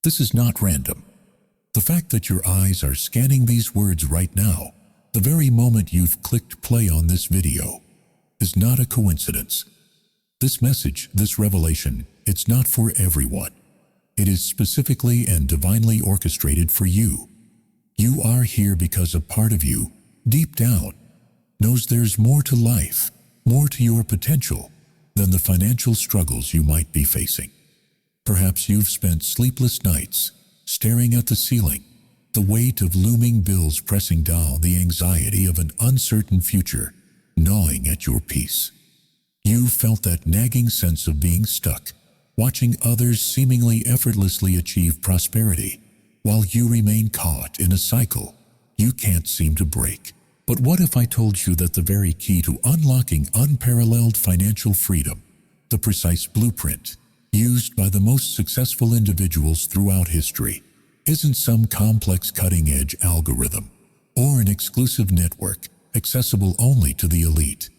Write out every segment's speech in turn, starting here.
This is not random. The fact that your eyes are scanning these words right now, the very moment you've clicked play on this video, is not a coincidence. This message, this revelation, it's not for everyone. It is specifically and divinely orchestrated for you. You are here because a part of you, deep down, knows there's more to life, more to your potential, than the financial struggles you might be facing. Perhaps you've spent sleepless nights, staring at the ceiling, the weight of looming bills pressing down, the anxiety of an uncertain future gnawing at your peace. You've felt that nagging sense of being stuck, watching others seemingly effortlessly achieve prosperity, while you remain caught in a cycle you can't seem to break. But what if I told you that the very key to unlocking unparalleled financial freedom, the precise blueprint used by the most successful individuals throughout history, isn't some complex cutting-edge algorithm or an exclusive network accessible only to the elite?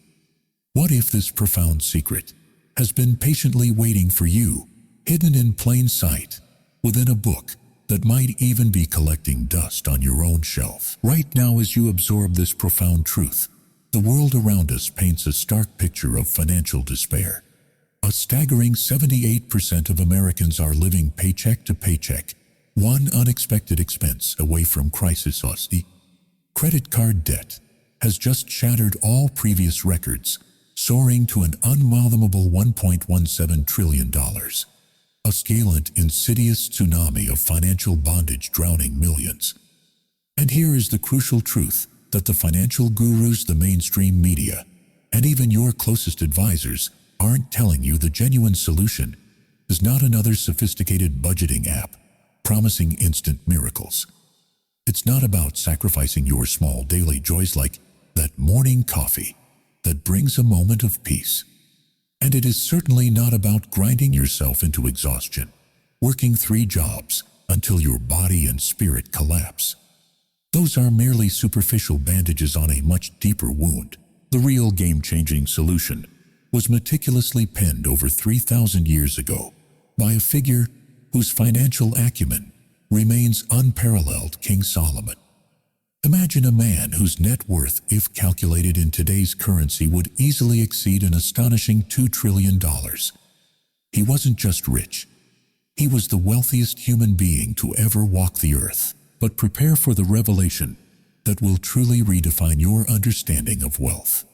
What if this profound secret has been patiently waiting for you, hidden in plain sight, within a book that might even be collecting dust on your own shelf? Right now, as you absorb this profound truth, the world around us paints a stark picture of financial despair. A staggering 78% of Americans are living paycheck to paycheck, one unexpected expense away from crisis. Credit card debt has just shattered all previous records, soaring to an unfathomable $1.17 trillion. A scaled, insidious tsunami of financial bondage drowning millions. And here is the crucial truth that the financial gurus, the mainstream media, and even your closest advisors aren't telling you. The genuine solution is not another sophisticated budgeting app promising instant miracles. It's not about sacrificing your small daily joys like that morning coffee that brings a moment of peace. And it is certainly not about grinding yourself into exhaustion, working 3 jobs until your body and spirit collapse. Those are merely superficial bandages on a much deeper wound. The real game-changing solution was meticulously penned over 3,000 years ago by a figure whose financial acumen remains unparalleled, King Solomon. Imagine a man whose net worth, if calculated in today's currency, would easily exceed an astonishing $2 trillion. He wasn't just rich. He was the wealthiest human being to ever walk the earth. But prepare for the revelation that will truly redefine your understanding of wealth.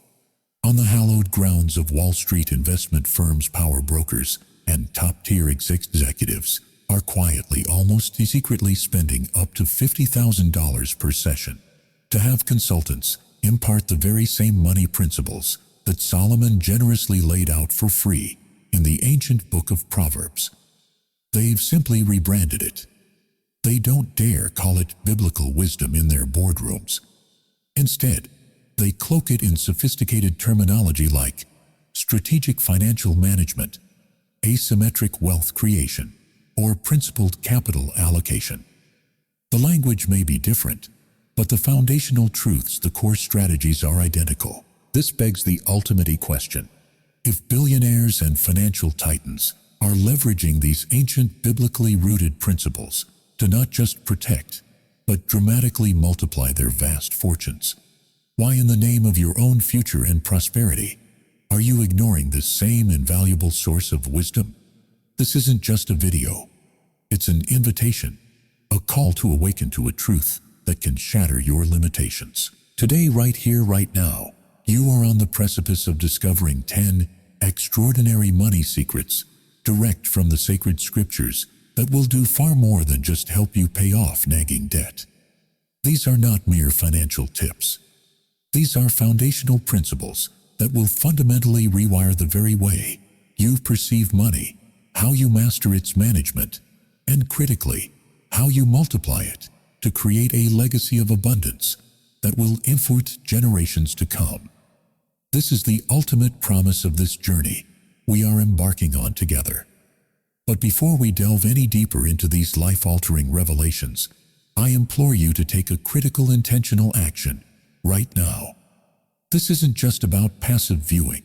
On the hallowed grounds of Wall Street, investment firms, power brokers, and top-tier executives are quietly, almost secretly spending up to $50,000 per session to have consultants impart the very same money principles that Solomon generously laid out for free in the ancient book of Proverbs. They've simply rebranded it. They don't dare call it biblical wisdom in their boardrooms. Instead, they cloak it in sophisticated terminology like strategic financial management, asymmetric wealth creation, or principled capital allocation. The language may be different, but the foundational truths, the core strategies are identical. This begs the ultimate question. If billionaires and financial titans are leveraging these ancient biblically rooted principles to not just protect, but dramatically multiply their vast fortunes, why in the name of your own future and prosperity are you ignoring this same invaluable source of wisdom? This isn't just a video. It's an invitation, a call to awaken to a truth that can shatter your limitations. Today, right here, right now, you are on the precipice of discovering 10 extraordinary money secrets direct from the sacred scriptures that will do far more than just help you pay off nagging debt. These are not mere financial tips. These are foundational principles that will fundamentally rewire the very way you perceive money, how you master its management, and critically, how you multiply it to create a legacy of abundance that will influence generations to come. This is the ultimate promise of this journey we are embarking on together. But before we delve any deeper into these life-altering revelations, I implore you to take a critical, intentional action right now. This isn't just about passive viewing.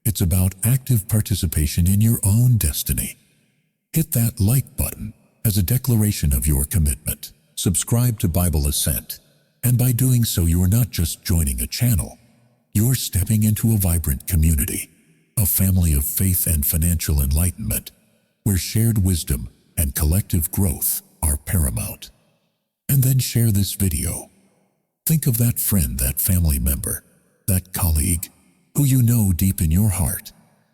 It's about active participation in your own destiny. Hit that like button, as a declaration of your commitment. Subscribe to Bible Ascent, and by doing so you are not just joining a channel, you're stepping into a vibrant community, a family of faith and financial enlightenment, where shared wisdom and collective growth are paramount. And then share this video. Think of that friend, that family member, that colleague, who you know deep in your heart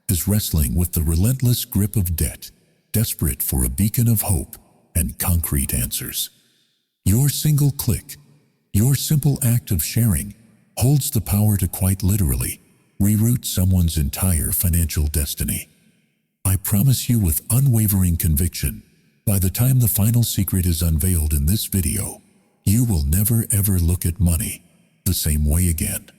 is wrestling with the relentless grip of debt, desperate for a beacon of hope and concrete answers. Your single click, your simple act of sharing, holds the power to quite literally reroute someone's entire financial destiny. I promise you with unwavering conviction, by the time the final secret is unveiled in this video, you will never ever look at money the same way again.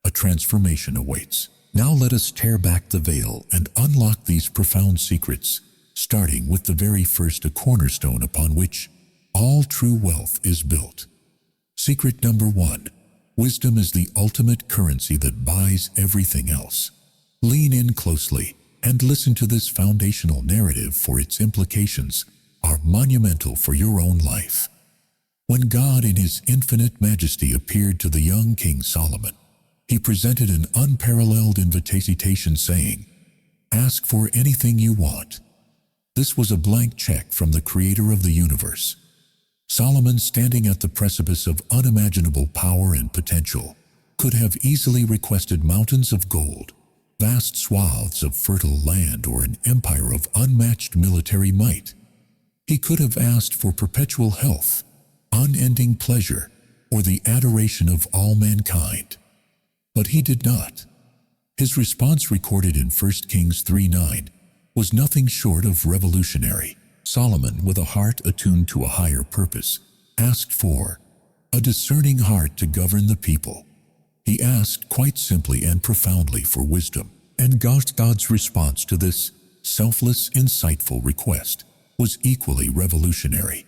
A transformation awaits. Now let us tear back the veil and unlock these profound secrets, starting with the very first, a cornerstone upon which all true wealth is built. Secret number 1. Wisdom is the ultimate currency that buys everything else. Lean in closely and listen to this foundational narrative, for its implications are monumental for your own life. When God in His infinite majesty appeared to the young King Solomon, He presented an unparalleled invitation saying, "Ask for anything you want." This was a blank check from the Creator of the universe. Solomon, standing at the precipice of unimaginable power and potential, could have easily requested mountains of gold, vast swaths of fertile land, or an empire of unmatched military might. He could have asked for perpetual health, unending pleasure, or the adoration of all mankind. But he did not. His response, recorded in 1 Kings 3:9, was nothing short of revolutionary. Solomon, with a heart attuned to a higher purpose, asked for a discerning heart to govern the people. He asked quite simply and profoundly for wisdom, and God's response to this selfless, insightful request was equally revolutionary.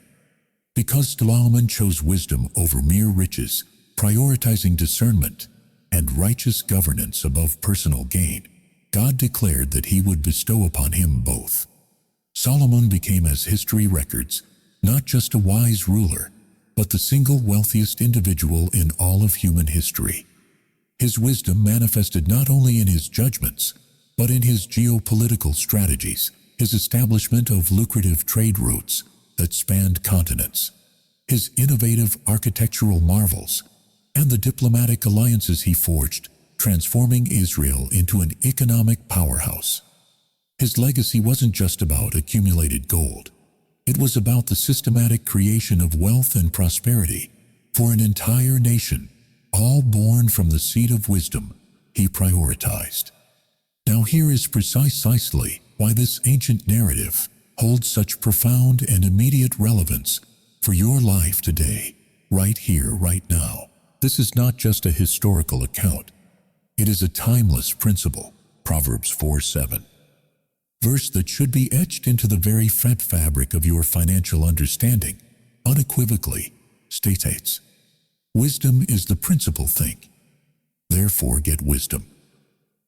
Because Solomon chose wisdom over mere riches, prioritizing discernment and righteous governance above personal gain, God declared that He would bestow upon him both. Solomon became, as history records, not just a wise ruler, but the single wealthiest individual in all of human history. His wisdom manifested not only in his judgments, but in his geopolitical strategies, his establishment of lucrative trade routes that spanned continents, his innovative architectural marvels, and the diplomatic alliances he forged, transforming Israel into an economic powerhouse. His legacy wasn't just about accumulated gold. It was about the systematic creation of wealth and prosperity for an entire nation, all born from the seed of wisdom he prioritized. Now here is precisely why this ancient narrative holds such profound and immediate relevance for your life today, right here, right now. This is not just a historical account. It is a timeless principle, Proverbs 4:7. Verse that should be etched into the very fabric of your financial understanding, unequivocally states, "Wisdom is the principal thing. Therefore get wisdom."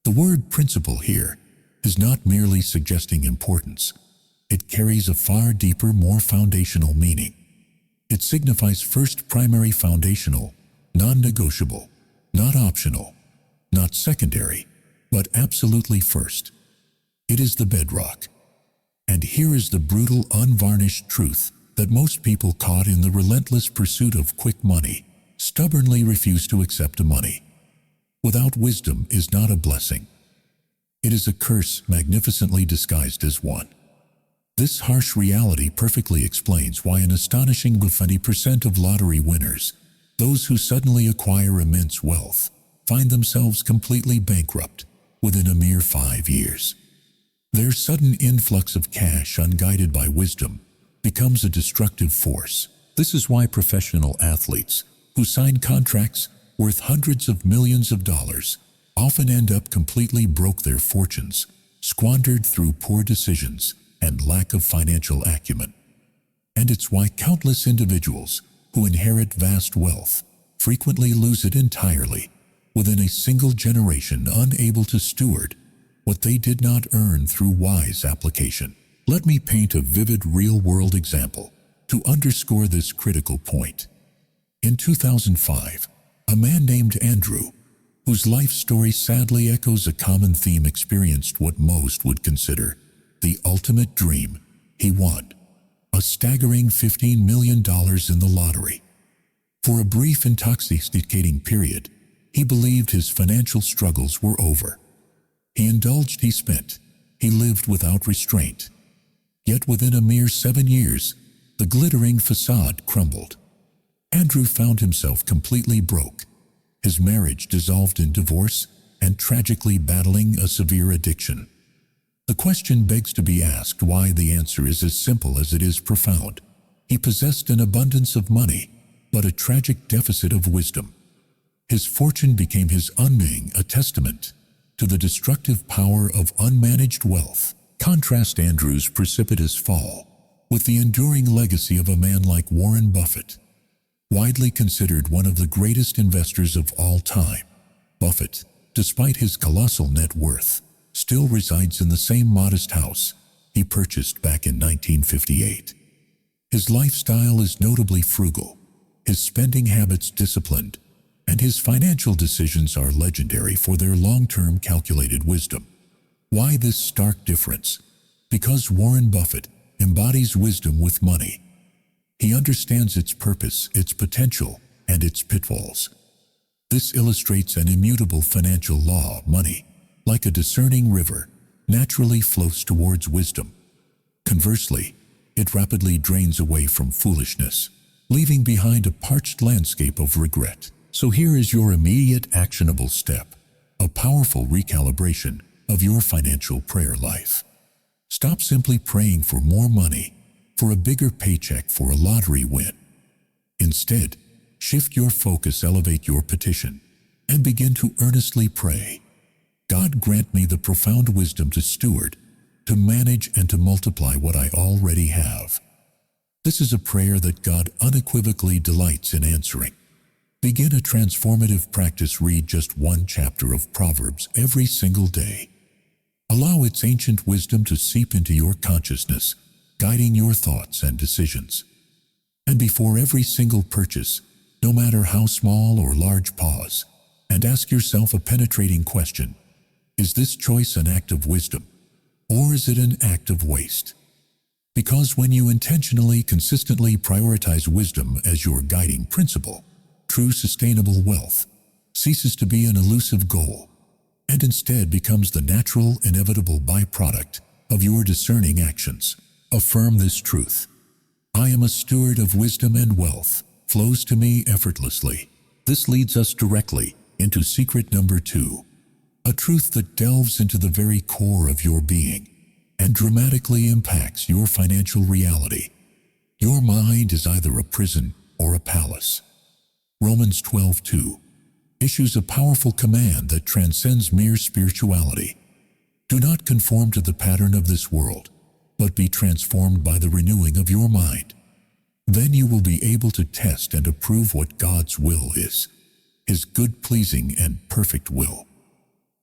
The word principle here is not merely suggesting importance. It carries a far deeper, more foundational meaning. It signifies first, primary, foundational, non-negotiable, not optional, not secondary, but absolutely first. It is the bedrock. And here is the brutal, unvarnished truth that most people, caught in the relentless pursuit of quick money, stubbornly refuse to accept. Money without wisdom is not a blessing. It is a curse, magnificently disguised as one. This harsh reality perfectly explains why an astonishing 20% of lottery winners, those who suddenly acquire immense wealth, find themselves completely bankrupt within a mere 5 years. Their sudden influx of cash, unguided by wisdom, becomes a destructive force. This is why professional athletes who sign contracts worth hundreds of millions of dollars often end up completely broke, their fortunes squandered through poor decisions and lack of financial acumen. And it's why countless individuals who inherit vast wealth frequently lose it entirely within a single generation, unable to steward what they did not earn through wise application. Let me paint a vivid real-world example to underscore this critical point. In 2005, a man named Andrew, whose life story sadly echoes a common theme, experienced what most would consider the ultimate dream. He won a staggering $15 million in the lottery. For a brief, intoxicating period, he believed his financial struggles were over. He indulged, he spent, he lived without restraint. Yet within a mere 7 years, the glittering facade crumbled. Andrew found himself completely broke, his marriage dissolved in divorce, and tragically battling a severe addiction. The question begs to be asked why. The answer is as simple as it is profound. He possessed an abundance of money, but a tragic deficit of wisdom. His fortune became his undoing, a testament to the destructive power of unmanaged wealth. Contrast Andrew's precipitous fall with the enduring legacy of a man like Warren Buffett. Widely considered one of the greatest investors of all time, Buffett, despite his colossal net worth, still resides in the same modest house he purchased back in 1958. His lifestyle is notably frugal, his spending habits disciplined, and his financial decisions are legendary for their long-term calculated wisdom. Why this stark difference? Because Warren Buffett embodies wisdom with money. He understands its purpose, its potential, and its pitfalls. This illustrates an immutable financial law. Money, like a discerning river, naturally flows towards wisdom. Conversely, it rapidly drains away from foolishness, leaving behind a parched landscape of regret. So here is your immediate actionable step, a powerful recalibration of your financial prayer life. Stop simply praying for more money, for a bigger paycheck, for a lottery win. Instead, shift your focus, elevate your petition, and begin to earnestly pray. God, grant me the profound wisdom to steward, to manage, and to multiply what I already have. This is a prayer that God unequivocally delights in answering. Begin a transformative practice. Read just one chapter of Proverbs every single day. Allow its ancient wisdom to seep into your consciousness, guiding your thoughts and decisions. And before every single purchase, no matter how small or large, pause and ask yourself a penetrating question. Is this choice an act of wisdom, or is it an act of waste? Because when you intentionally, consistently prioritize wisdom as your guiding principle, true sustainable wealth ceases to be an elusive goal and instead becomes the natural, inevitable byproduct of your discerning actions. Affirm this truth. I am a steward of wisdom, and wealth flows to me effortlessly. This leads us directly into secret number 2, a truth that delves into the very core of your being and dramatically impacts your financial reality. Your mind is either a prison or a palace. Romans 12:2 issues a powerful command that transcends mere spirituality. Do not conform to the pattern of this world, but be transformed by the renewing of your mind. Then you will be able to test and approve what God's will is, His good, pleasing, and perfect will.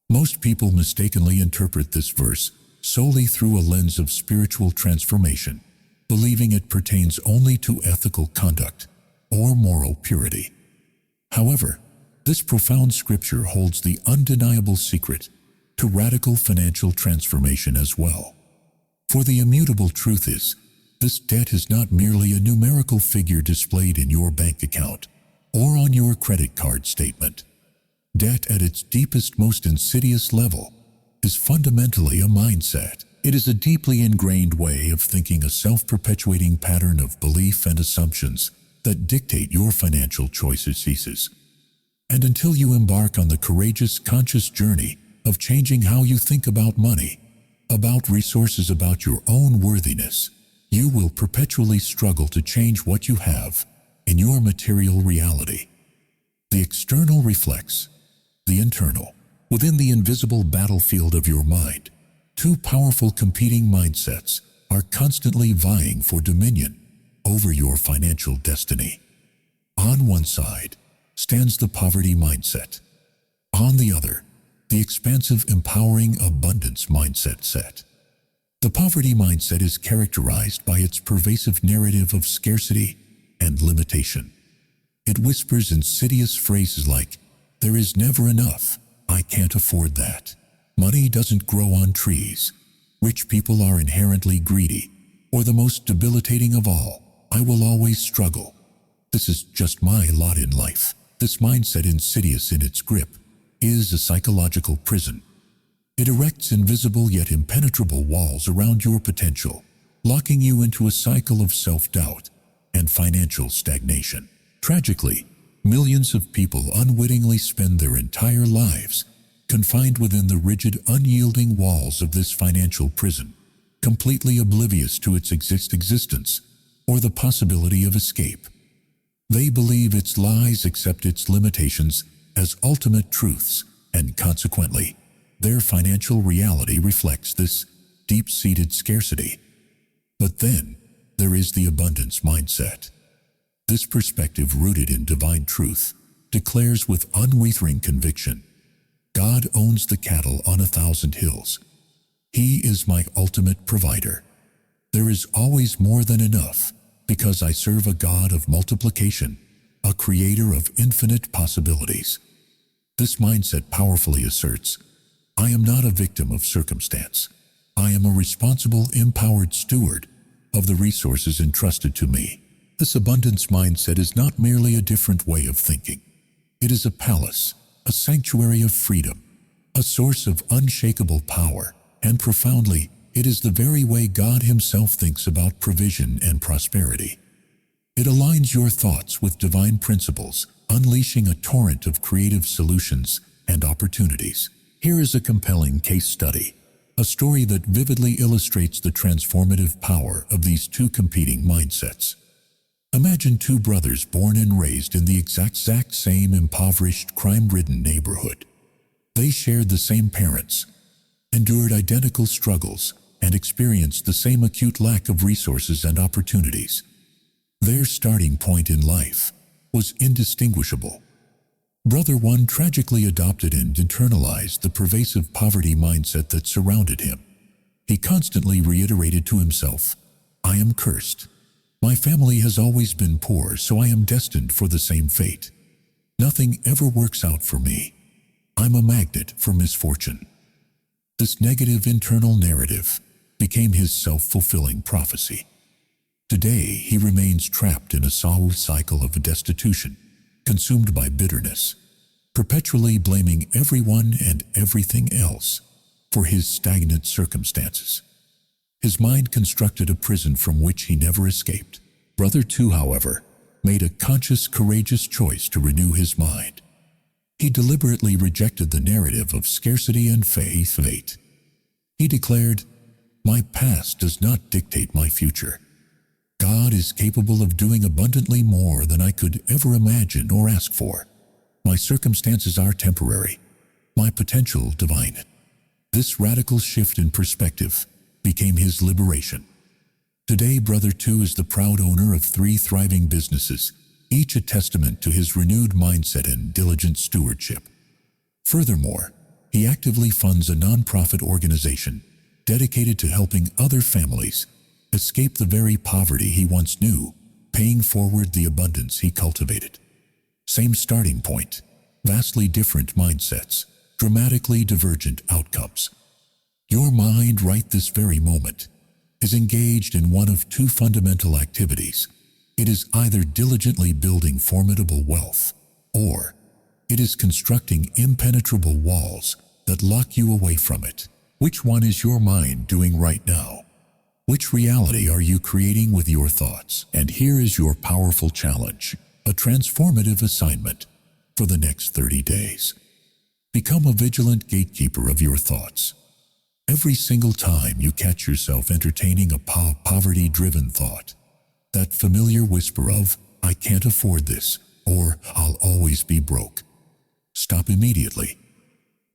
Most people mistakenly interpret this verse solely through a lens of spiritual transformation, believing it pertains only to ethical conduct or moral purity. However, this profound scripture holds the undeniable secret to radical financial transformation as well. For the immutable truth is, this debt is not merely a numerical figure displayed in your bank account or on your credit card statement. Debt at its deepest, most insidious level is fundamentally a mindset. It is a deeply ingrained way of thinking, a self-perpetuating pattern of belief and assumptions that dictate your financial choices. And until you embark on the courageous, conscious journey of changing how you think about money, about resources, about your own worthiness, you will perpetually struggle to change what you have in your material reality. The external reflects the internal. Within the invisible battlefield of your mind, two powerful competing mindsets are constantly vying for dominion over your financial destiny. On one side stands the poverty mindset. On the other, the expansive, empowering abundance mindset. The poverty mindset is characterized by its pervasive narrative of scarcity and limitation. It whispers insidious phrases like, "There is never enough," "I can't afford that," "Money doesn't grow on trees," "Rich people are inherently greedy," or the most debilitating of all, "I will always struggle. This is just my lot in life." This mindset, insidious in its grip, is a psychological prison. It erects invisible yet impenetrable walls around your potential, locking you into a cycle of self-doubt and financial stagnation. Tragically, millions of people unwittingly spend their entire lives confined within the rigid, unyielding walls of this financial prison, completely oblivious to its existence or the possibility of escape. They believe its lies, accept its limitations as ultimate truths, and consequently, their financial reality reflects this deep-seated scarcity. But then, there is the abundance mindset. This perspective, rooted in divine truth, declares with unwavering conviction, "God owns the cattle on 1,000 hills. He is my ultimate provider. There is always more than enough because I serve a God of multiplication, a creator of infinite possibilities." This mindset powerfully asserts, "I am not a victim of circumstance. I am a responsible, empowered steward of the resources entrusted to me." This abundance mindset is not merely a different way of thinking. It is a palace, a sanctuary of freedom, a source of unshakable power, and profoundly, it is the very way God Himself thinks about provision and prosperity. It aligns your thoughts with divine principles, unleashing a torrent of creative solutions and opportunities. Here is a compelling case study, a story that vividly illustrates the transformative power of these two competing mindsets. Imagine two brothers born and raised in the exact same impoverished, crime-ridden neighborhood. They shared the same parents, endured identical struggles, and experienced the same acute lack of resources and opportunities. Their starting point in life was indistinguishable. Brother one tragically adopted and internalized the pervasive poverty mindset that surrounded him. He constantly reiterated to himself, "I am cursed. My family has always been poor, so I am destined for the same fate. Nothing ever works out for me. I'm a magnet for misfortune." This negative internal narrative became his self-fulfilling prophecy. Today, he remains trapped in a sorrowful cycle of destitution, consumed by bitterness, perpetually blaming everyone and everything else for his stagnant circumstances. His mind constructed a prison from which he never escaped. Brother two, however, made a conscious, courageous choice to renew his mind. He deliberately rejected the narrative of scarcity and fate. He declared, "My past does not dictate my future. God is capable of doing abundantly more than I could ever imagine or ask for. My circumstances are temporary, my potential divine." This radical shift in perspective became his liberation. Today, Brother two is the proud owner of 3 thriving businesses, each a testament to his renewed mindset and diligent stewardship. Furthermore, he actively funds a nonprofit organization dedicated to helping other families escape the very poverty he once knew, paying forward the abundance he cultivated. Same starting point, vastly different mindsets, dramatically divergent outcomes. Your mind right this very moment is engaged in one of 2 fundamental activities. It is either diligently building formidable wealth, or it is constructing impenetrable walls that lock you away from it. Which one is your mind doing right now? Which reality are you creating with your thoughts? And here is your powerful challenge, a transformative assignment for the next 30 days. Become a vigilant gatekeeper of your thoughts. Every single time you catch yourself entertaining a poverty-driven thought, that familiar whisper of, "I can't afford this," or "I'll always be broke," stop immediately.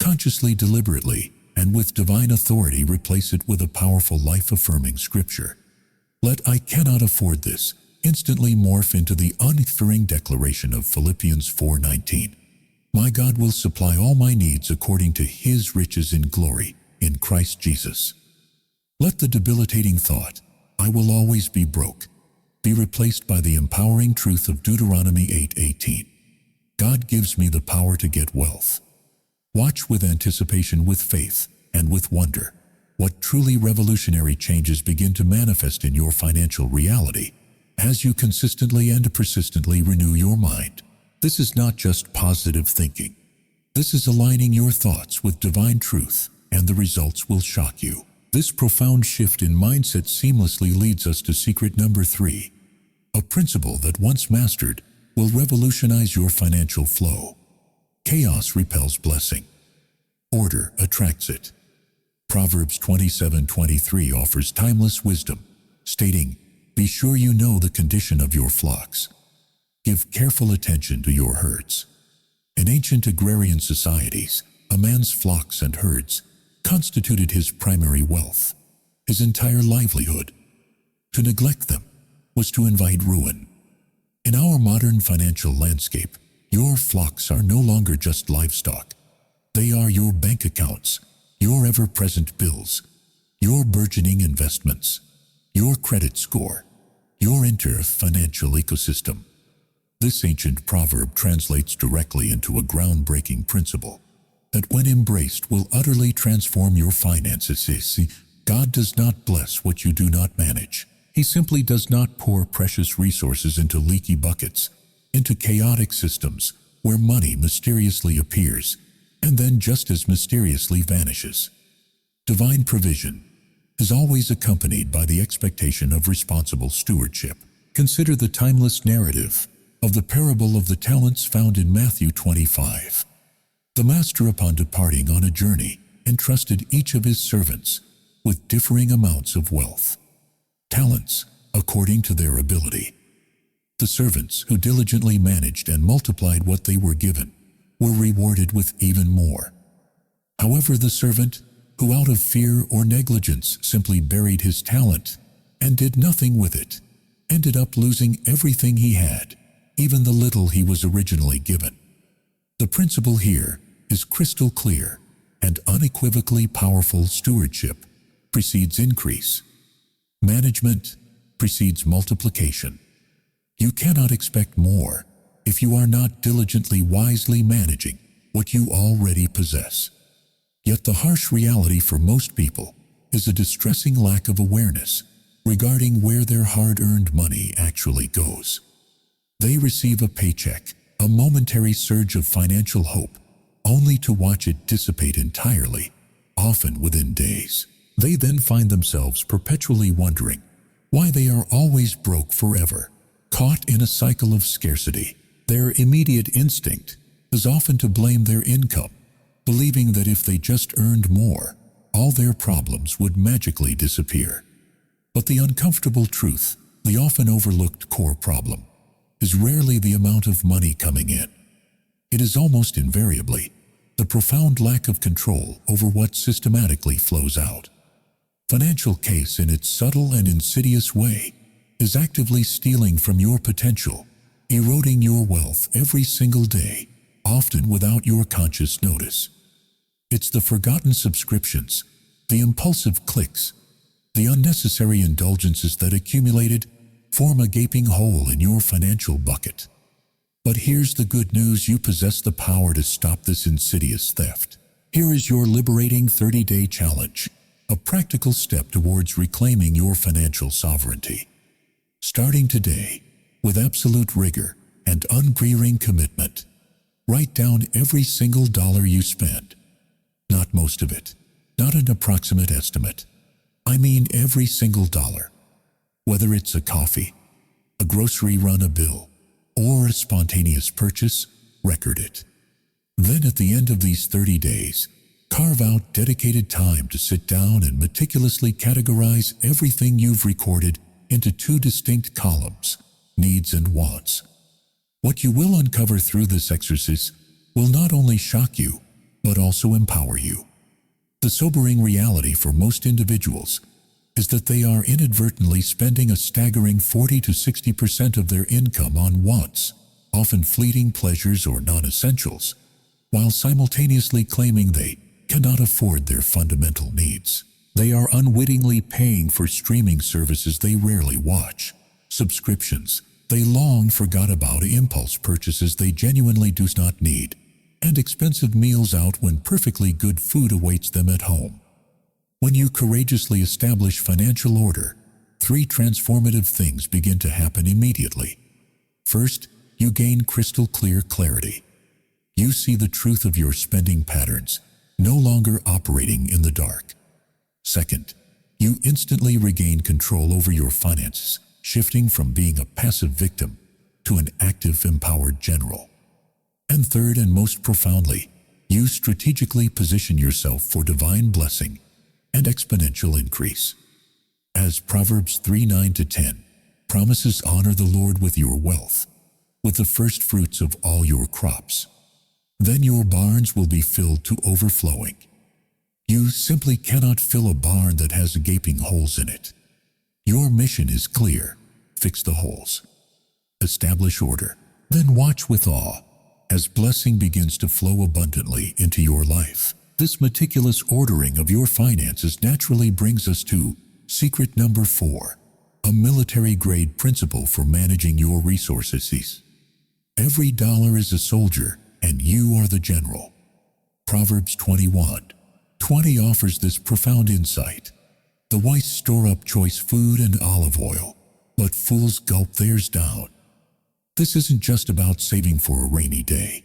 Consciously, deliberately, and with divine authority, replace it with a powerful, life-affirming scripture. Let "I cannot afford this" instantly morph into the unwavering declaration of Philippians 4:19. "My God will supply all my needs according to His riches in glory in Christ Jesus." Let the debilitating thought, "I will always be broke," be replaced by the empowering truth of Deuteronomy 8:18. God gives me the power to get wealth. Watch with anticipation, with faith, and with wonder what truly revolutionary changes begin to manifest in your financial reality as you consistently and persistently renew your mind. This is not just positive thinking. This is aligning your thoughts with divine truth, and the results will shock you. This profound shift in mindset seamlessly leads us to secret number 3, a principle that once mastered will revolutionize your financial flow. Chaos repels blessing. Order attracts it. Proverbs 27:23 offers timeless wisdom, stating, "Be sure you know the condition of your flocks. Give careful attention to your herds." In ancient agrarian societies, a man's flocks and herds constituted his primary wealth, his entire livelihood. To neglect them was to invite ruin. In our modern financial landscape, your flocks are no longer just livestock. They are your bank accounts, your ever-present bills, your burgeoning investments, your credit score, your entire financial ecosystem. This ancient proverb translates directly into a groundbreaking principle that, when embraced, will utterly transform your finances. See, God does not bless what you do not manage. He simply does not pour precious resources into leaky buckets, into chaotic systems where money mysteriously appears and then just as mysteriously vanishes. Divine provision is always accompanied by the expectation of responsible stewardship. Consider the timeless narrative of the parable of the talents found in Matthew 25. The master, upon departing on a journey, entrusted each of his servants with differing amounts of wealth, talents according to their ability. The servants who diligently managed and multiplied what they were given were rewarded with even more. However, the servant who, out of fear or negligence, simply buried his talent and did nothing with it, ended up losing everything he had, even the little he was originally given. The principle here is crystal clear and unequivocally powerful. Stewardship precedes increase. Management precedes multiplication. You cannot expect more if you are not diligently, wisely managing what you already possess. Yet the harsh reality for most people is a distressing lack of awareness regarding where their hard-earned money actually goes. They receive a paycheck, a momentary surge of financial hope, only to watch it dissipate entirely, often within days. They then find themselves perpetually wondering why they are always broke forever, caught in a cycle of scarcity. Their immediate instinct is often to blame their income, believing that if they just earned more, all their problems would magically disappear. But the uncomfortable truth, the often overlooked core problem, is rarely the amount of money coming in. It is almost invariably the profound lack of control over what systematically flows out. Financial chaos, in its subtle and insidious way, is actively stealing from your potential, eroding your wealth every single day, often without your conscious notice. It's the forgotten subscriptions, the impulsive clicks, the unnecessary indulgences that accumulated form a gaping hole in your financial bucket. But here's the good news: you possess the power to stop this insidious theft. Here is your liberating 30-day challenge, a practical step towards reclaiming your financial sovereignty. Starting today, with absolute rigor and unwearying commitment, write down every single dollar you spend. Not most of it, not an approximate estimate. I mean every single dollar. Whether it's a coffee, a grocery run, a bill, or a spontaneous purchase, record it. Then at the end of these 30 days, carve out dedicated time to sit down and meticulously categorize everything you've recorded into 2 distinct columns: needs and wants. What you will uncover through this exercise will not only shock you, but also empower you. The sobering reality for most individuals is that they are inadvertently spending a staggering 40 to 60% of their income on wants, often fleeting pleasures or non-essentials, while simultaneously claiming they cannot afford their fundamental needs. They are unwittingly paying for streaming services they rarely watch, subscriptions they long forgot about, impulse purchases they genuinely do not need, and expensive meals out when perfectly good food awaits them at home. When you courageously establish financial order, 3 transformative things begin to happen immediately. First, you gain crystal clear clarity. You see the truth of your spending patterns, no longer operating in the dark. Second, you instantly regain control over your finances, shifting from being a passive victim to an active, empowered general. And third, and most profoundly, you strategically position yourself for divine blessing and exponential increase. As Proverbs 3:9-10 promises, honor the Lord with your wealth, with the first fruits of all your crops. Then your barns will be filled to overflowing. You simply cannot fill a barn that has gaping holes in it. Your mission is clear. Fix the holes. Establish order. Then watch with awe as blessing begins to flow abundantly into your life. This meticulous ordering of your finances naturally brings us to secret number 4, a military-grade principle for managing your resources. Every dollar is a soldier, and you are the general. Proverbs 21:20 offers this profound insight. The wise store up choice food and olive oil, but fools gulp theirs down. This isn't just about saving for a rainy day.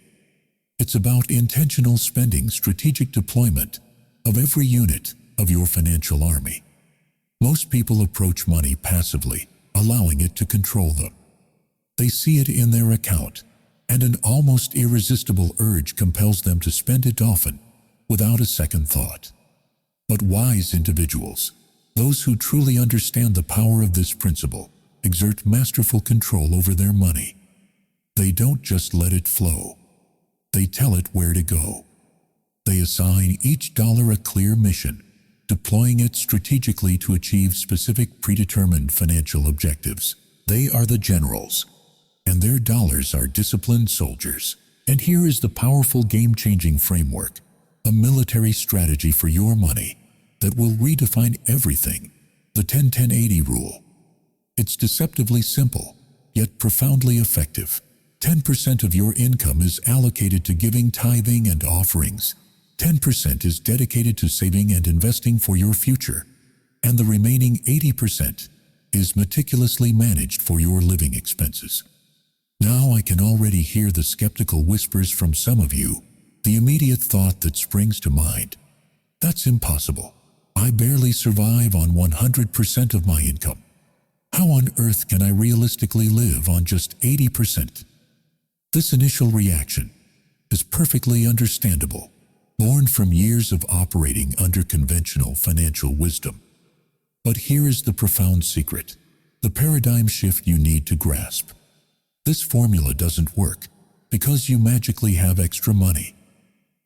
It's about intentional spending, strategic deployment of every unit of your financial army. Most people approach money passively, allowing it to control them. They see it in their account, and an almost irresistible urge compels them to spend it often, without a second thought. But wise individuals, those who truly understand the power of this principle, exert masterful control over their money. They don't just let it flow. They tell it where to go. They assign each dollar a clear mission, deploying it strategically to achieve specific predetermined financial objectives. They are the generals, and their dollars are disciplined soldiers. And here is the powerful game-changing framework, a military strategy for your money that will redefine everything, the 10-10-80 rule. It's deceptively simple, yet profoundly effective. 10% of your income is allocated to giving, tithing, and offerings. 10% is dedicated to saving and investing for your future, and the remaining 80% is meticulously managed for your living expenses. Now I can already hear the skeptical whispers from some of you, the immediate thought that springs to mind. That's impossible. I barely survive on 100% of my income. How on earth can I realistically live on just 80%? This initial reaction is perfectly understandable, born from years of operating under conventional financial wisdom. But here is the profound secret, the paradigm shift you need to grasp. This formula doesn't work because you magically have extra money.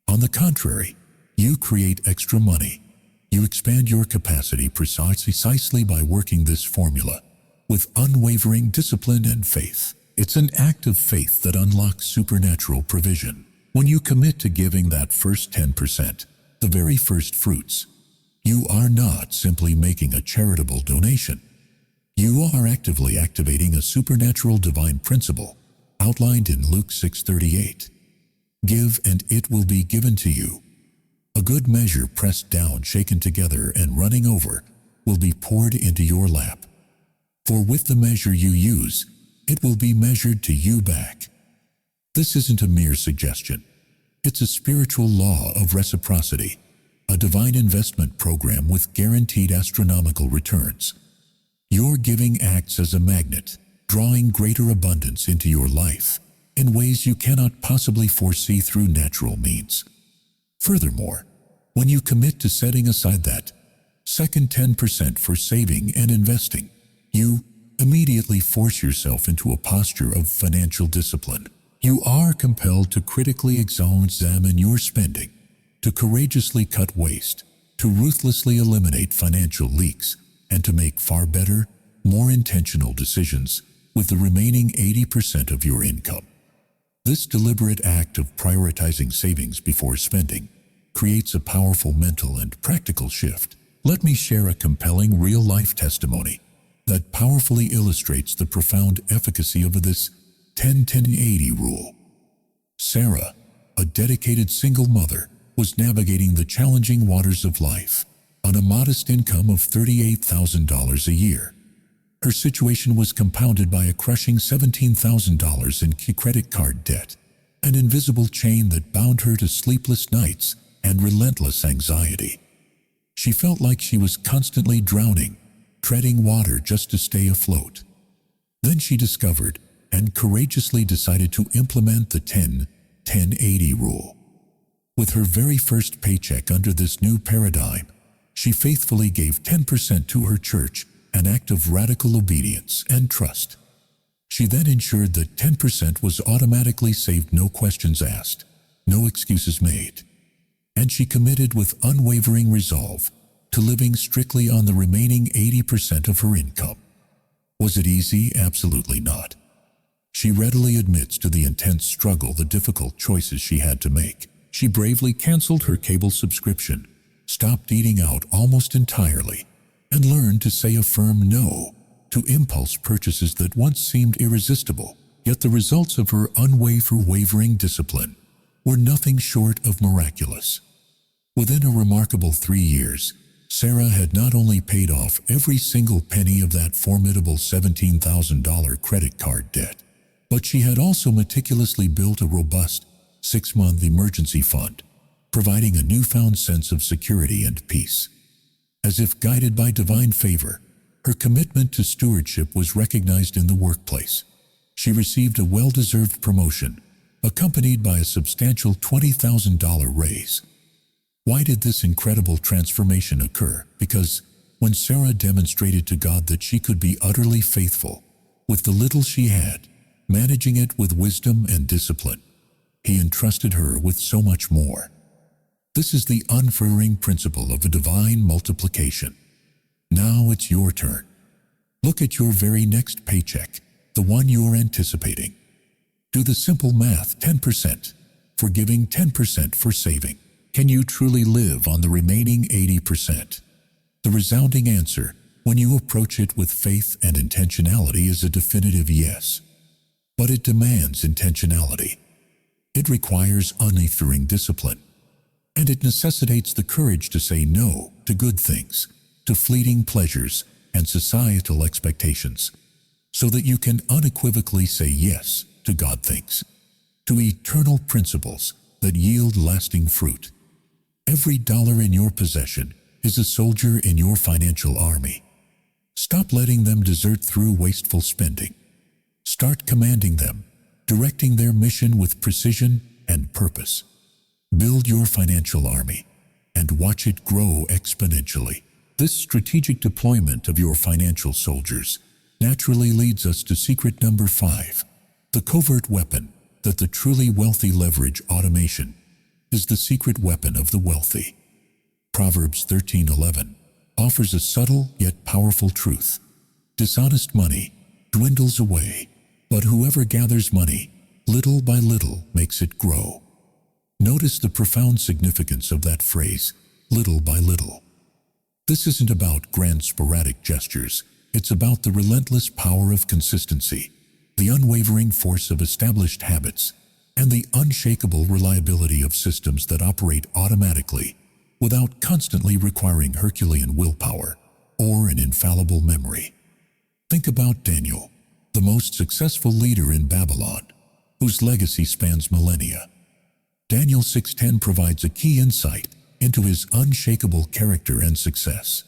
On the contrary, you create extra money. You expand your capacity precisely by working this formula with unwavering discipline and faith. It's an act of faith that unlocks supernatural provision. When you commit to giving that first 10%, the very first fruits, you are not simply making a charitable donation. You are actively activating a supernatural divine principle outlined in Luke 6:38. Give and it will be given to you. A good measure pressed down, shaken together, and running over will be poured into your lap. For with the measure you use, it will be measured to you back. This isn't a mere suggestion. It's a spiritual law of reciprocity, a divine investment program with guaranteed astronomical returns. Your giving acts as a magnet, drawing greater abundance into your life in ways you cannot possibly foresee through natural means. Furthermore, when you commit to setting aside that second 10% for saving and investing, you immediately force yourself into a posture of financial discipline. You are compelled to critically examine your spending, to courageously cut waste, to ruthlessly eliminate financial leaks, and to make far better, more intentional decisions with the remaining 80% of your income. This deliberate act of prioritizing savings before spending creates a powerful mental and practical shift. Let me share a compelling real-life testimony that powerfully illustrates the profound efficacy of this 10-10-80 rule. Sarah, a dedicated single mother, was navigating the challenging waters of life on a modest income of $38,000 a year. Her situation was compounded by a crushing $17,000 in credit card debt, an invisible chain that bound her to sleepless nights and relentless anxiety. She felt like she was constantly drowning, treading water just to stay afloat. Then she discovered and courageously decided to implement the 10-10-80 rule. With her very first paycheck under this new paradigm, she faithfully gave 10% to her church, an act of radical obedience and trust. She then ensured that 10% was automatically saved, no questions asked, no excuses made. And she committed with unwavering resolve to living strictly on the remaining 80% of her income. Was it easy? Absolutely not. She readily admits to the intense struggle, the difficult choices she had to make. She bravely canceled her cable subscription, stopped eating out almost entirely, and learned to say a firm no to impulse purchases that once seemed irresistible. Yet the results of her unwavering discipline were nothing short of miraculous. Within a remarkable 3 years, Sarah had not only paid off every single penny of that formidable $17,000 credit card debt, but she had also meticulously built a robust 6-month emergency fund, providing a newfound sense of security and peace. As if guided by divine favor, her commitment to stewardship was recognized in the workplace. She received a well-deserved promotion, accompanied by a substantial $20,000 raise. Why did this incredible transformation occur? Because when Sarah demonstrated to God that she could be utterly faithful with the little she had, managing it with wisdom and discipline, He entrusted her with so much more. This is the unfurling principle of a divine multiplication. Now it's your turn. Look at your very next paycheck, the one you're anticipating. Do the simple math: 10% for giving, 10% for saving. Can you truly live on the remaining 80%? The resounding answer, when you approach it with faith and intentionality, is a definitive yes. But it demands intentionality. It requires unwavering discipline. And it necessitates the courage to say no to good things, to fleeting pleasures and societal expectations, so that you can unequivocally say yes to God things, to eternal principles that yield lasting fruit. Every dollar in your possession is a soldier in your financial army. Stop letting them desert through wasteful spending. Start commanding them, directing their mission with precision and purpose. Build your financial army and watch it grow exponentially. This strategic deployment of your financial soldiers naturally leads us to secret number 5, the covert weapon that the truly wealthy leverage. Automation is the secret weapon of the wealthy. Proverbs 13:11 offers a subtle yet powerful truth. Dishonest money dwindles away, but whoever gathers money little by little makes it grow. Notice the profound significance of that phrase, little by little. This isn't about grand sporadic gestures. It's about the relentless power of consistency, the unwavering force of established habits, and the unshakable reliability of systems that operate automatically without constantly requiring Herculean willpower or an infallible memory. Think about Daniel, the most successful leader in Babylon, whose legacy spans millennia. Daniel 6:10 provides a key insight into his unshakable character and success.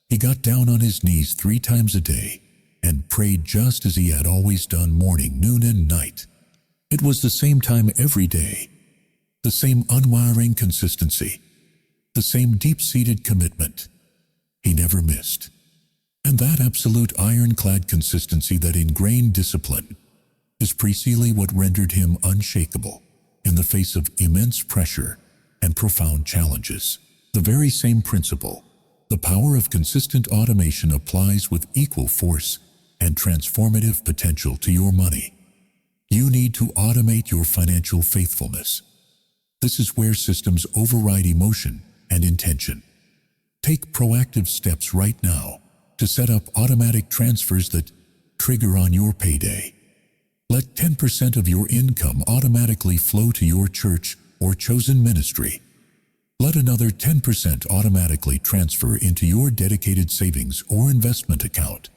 He got down on his knees 3 times a day and prayed just as he had always done, morning, noon, and night. It was the same time every day, the same unwavering consistency, the same deep-seated commitment. He never missed. And that absolute ironclad consistency, that ingrained discipline, is precisely what rendered him unshakable in the face of immense pressure and profound challenges. The very same principle, the power of consistent automation, applies with equal force and transformative potential to your money. You need to automate your financial faithfulness. This is where systems override emotion and intention. Take proactive steps right now to set up automatic transfers that trigger on your payday. Let 10% of your income automatically flow to your church or chosen ministry. Let another 10% automatically transfer into your dedicated savings or investment account.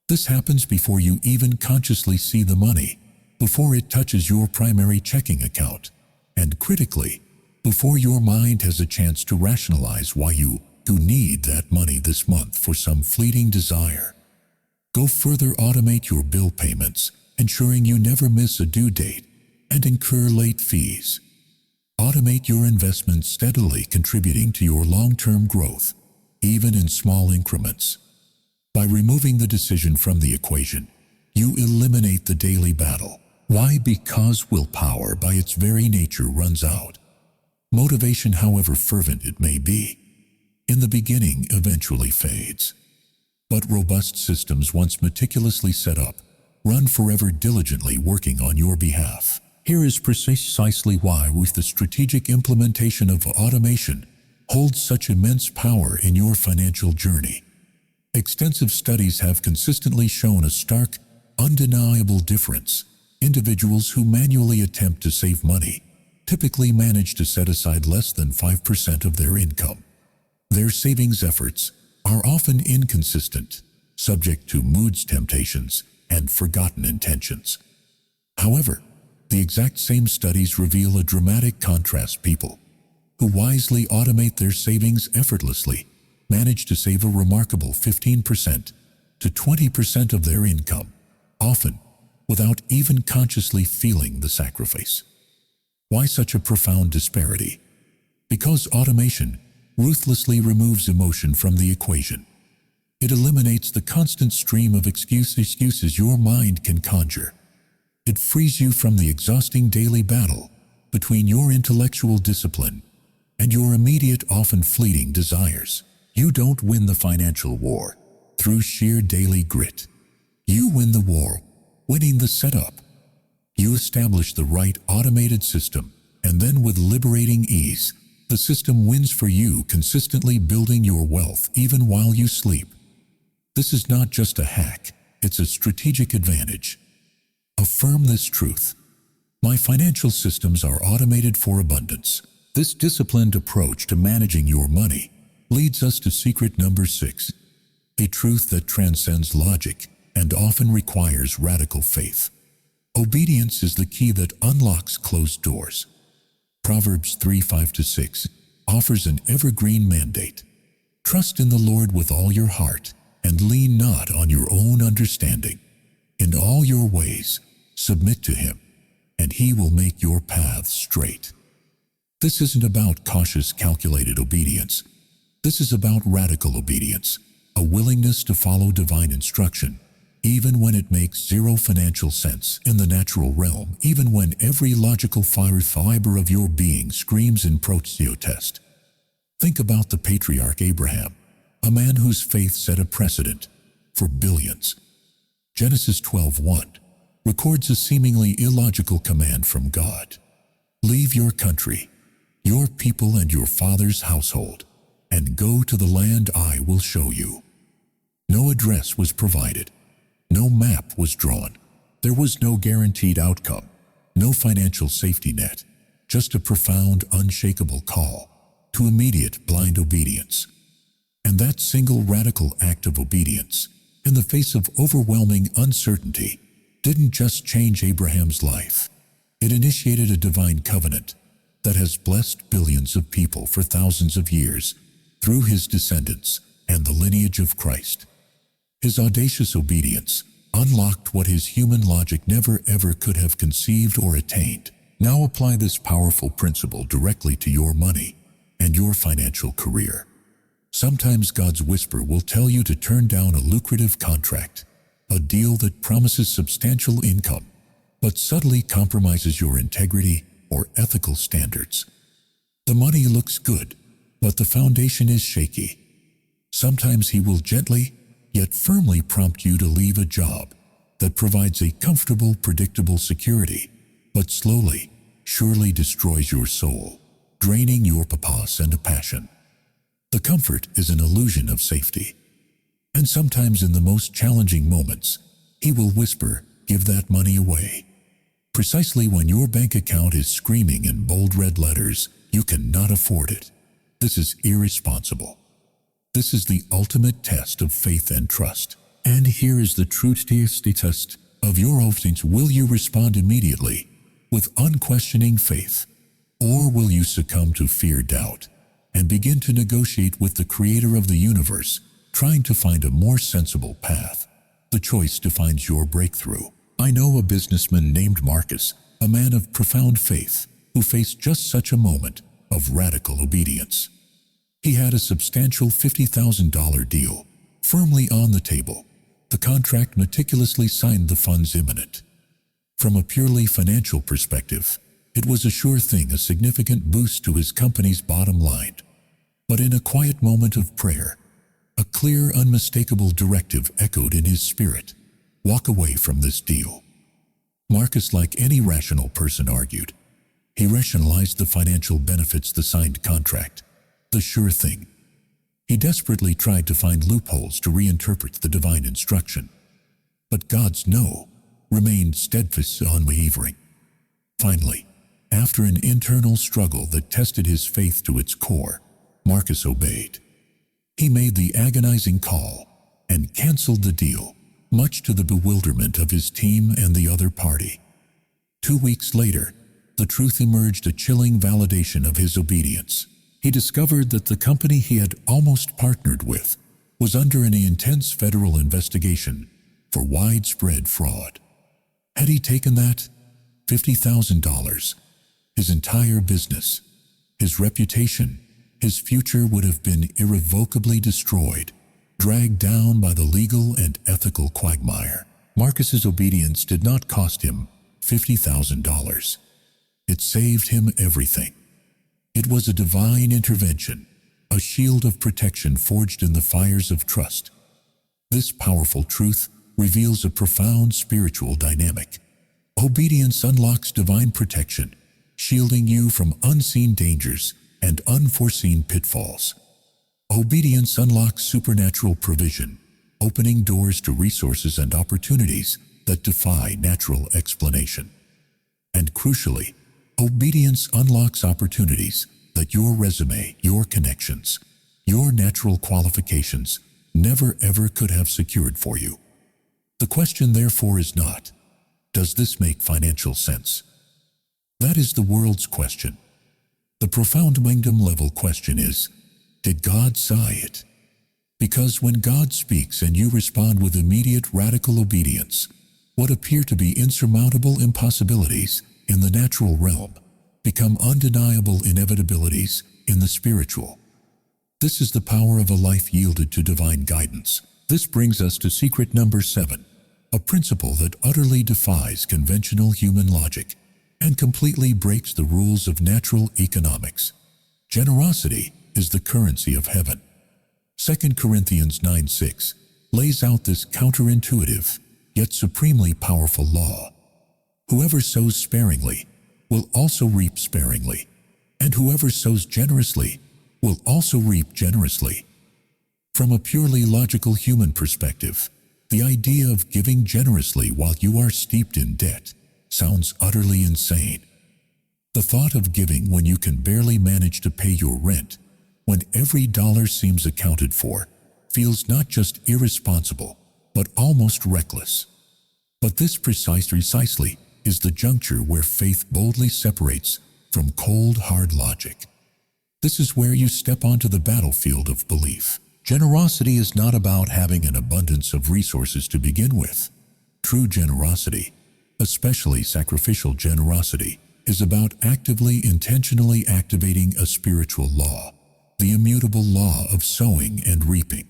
This happens before you even consciously see the money, before it touches your primary checking account, and critically, before your mind has a chance to rationalize why you need that money this month for some fleeting desire. Go further, automate your bill payments, ensuring you never miss a due date and incur late fees. Automate your investments, steadily contributing to your long-term growth, even in small increments. By removing the decision from the equation, you eliminate the daily battle. Why? Because willpower by its very nature runs out. Motivation, however fervent it may be, in the beginning eventually fades. But robust systems, once meticulously set up, run forever, diligently working on your behalf. Here is precisely why, with the strategic implementation of automation, holds such immense power in your financial journey. Extensive studies have consistently shown a stark, undeniable difference. Individuals who manually attempt to save money typically manage to set aside less than 5% of their income. Their savings efforts are often inconsistent, subject to moods, temptations, and forgotten intentions. However, the exact same studies reveal a dramatic contrast. People who wisely automate their savings effortlessly manage to save a remarkable 15% to 20% of their income, often without even consciously feeling the sacrifice. Why such a profound disparity? Because automation ruthlessly removes emotion from the equation. It eliminates the constant stream of excuses your mind can conjure. It frees you from the exhausting daily battle between your intellectual discipline and your immediate, often fleeting desires. You don't win the financial war through sheer daily grit. You win the war winning the setup. You establish the right automated system, and then with liberating ease, the system wins for you, consistently building your wealth even while you sleep. This is not just a hack, it's a strategic advantage. Affirm this truth. My financial systems are automated for abundance. This disciplined approach to managing your money leads us to secret number 6, a truth that transcends logic and often requires radical faith. Obedience is the key that unlocks closed doors. Proverbs 3:5-6 offers an evergreen mandate. Trust in the Lord with all your heart and lean not on your own understanding. In all your ways, submit to Him, and He will make your paths straight. This isn't about cautious, calculated obedience. This is about radical obedience, a willingness to follow divine instruction, even when it makes zero financial sense in the natural realm, even when every logical fiber of your being screams in protest. Think about the patriarch Abraham, a man whose faith set a precedent for billions. Genesis 12:1 records a seemingly illogical command from God. Leave your country, your people, and your father's household, and go to the land I will show you. No address was provided. No map was drawn. There was no guaranteed outcome, no financial safety net, just a profound, unshakable call to immediate, blind obedience. And that single radical act of obedience, in the face of overwhelming uncertainty, didn't just change Abraham's life. It initiated a divine covenant that has blessed billions of people for thousands of years through his descendants and the lineage of Christ. His audacious obedience unlocked what his human logic never ever could have conceived or attained. Now apply this powerful principle directly to your money and your financial career. Sometimes God's whisper will tell you to turn down a lucrative contract, a deal that promises substantial income, but subtly compromises your integrity or ethical standards. The money looks good, but the foundation is shaky. Sometimes He will gently, yet firmly prompt you to leave a job that provides a comfortable, predictable security, but slowly, surely destroys your soul, draining your purpose and passion. The comfort is an illusion of safety. And sometimes in the most challenging moments, he will whisper, "Give that money away." Precisely when your bank account is screaming in bold red letters, "You cannot afford it. This is irresponsible." This is the ultimate test of faith and trust. And here is the true test of your obedience. Will you respond immediately with unquestioning faith, or will you succumb to fear, doubt, and begin to negotiate with the Creator of the universe, trying to find a more sensible path? The choice defines your breakthrough. I know a businessman named Marcus, a man of profound faith, who faced just such a moment of radical obedience. He had a substantial $50,000 deal firmly on the table. The contract meticulously signed, the funds imminent. From a purely financial perspective, it was a sure thing, a significant boost to his company's bottom line. But in a quiet moment of prayer, a clear, unmistakable directive echoed in his spirit: walk away from this deal. Marcus, like any rational person, argued. He rationalized the financial benefits, the signed contract, the sure thing. He desperately tried to find loopholes to reinterpret the divine instruction. But God's no remained steadfast, unwavering. Finally, after an internal struggle that tested his faith to its core, Marcus obeyed. He made the agonizing call and canceled the deal, much to the bewilderment of his team and the other party. 2 weeks later, the truth emerged, a chilling validation of his obedience. He discovered that the company he had almost partnered with was under an intense federal investigation for widespread fraud. Had he taken that $50,000, his entire business, his reputation, his future would have been irrevocably destroyed, dragged down by the legal and ethical quagmire. Marcus's obedience did not cost him $50,000. It saved him everything. It was a divine intervention, a shield of protection forged in the fires of trust. This powerful truth reveals a profound spiritual dynamic. Obedience unlocks divine protection, shielding you from unseen dangers and unforeseen pitfalls. Obedience unlocks supernatural provision, opening doors to resources and opportunities that defy natural explanation. And crucially, obedience unlocks opportunities that your resume, your connections, your natural qualifications never ever could have secured for you. The question, therefore, is not, does this make financial sense? That is the world's question. The profound kingdom-level question is, did God say it? Because when God speaks and you respond with immediate radical obedience, what appear to be insurmountable impossibilities in the natural realm become undeniable inevitabilities in the spiritual. This is the power of a life yielded to divine guidance. This brings us to secret number 7, a principle that utterly defies conventional human logic and completely breaks the rules of natural economics. Generosity is the currency of heaven. 2 Corinthians 9:6 lays out this counterintuitive yet supremely powerful law. Whoever sows sparingly will also reap sparingly, and whoever sows generously will also reap generously. From a purely logical human perspective, the idea of giving generously while you are steeped in debt sounds utterly insane. The thought of giving when you can barely manage to pay your rent, when every dollar seems accounted for, feels not just irresponsible, but almost reckless. But this precisely is the juncture where faith boldly separates from cold, hard logic. This is where you step onto the battlefield of belief. Generosity is not about having an abundance of resources to begin with. True generosity, especially sacrificial generosity, is about actively, intentionally activating a spiritual law, the immutable law of sowing and reaping.